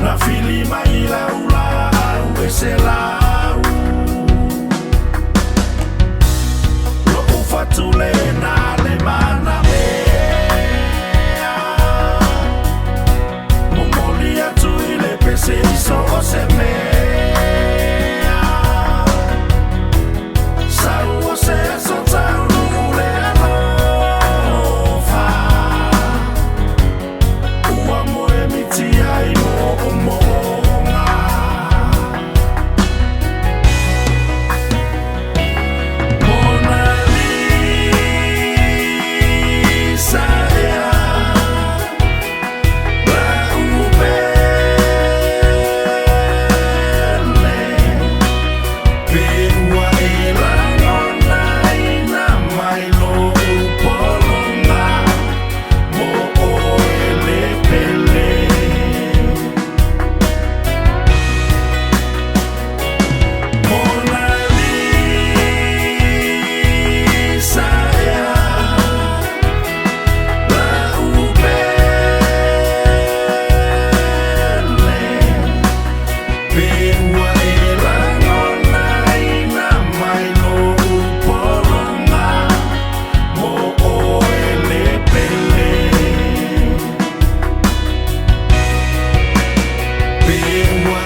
na fili mai lau ese lau lo ufatule na le mana mea momoli atu ile pese iso o se mea sau o se so tau le alofa ua moe miti ai mo moonga MONALISA ea la PELE pe ua e la Lona ina mai lo upolonga mo o ele pele MONALISA ea la PELE pe ua e la Lona ina mai lo upolonga mo o ele pele pe ua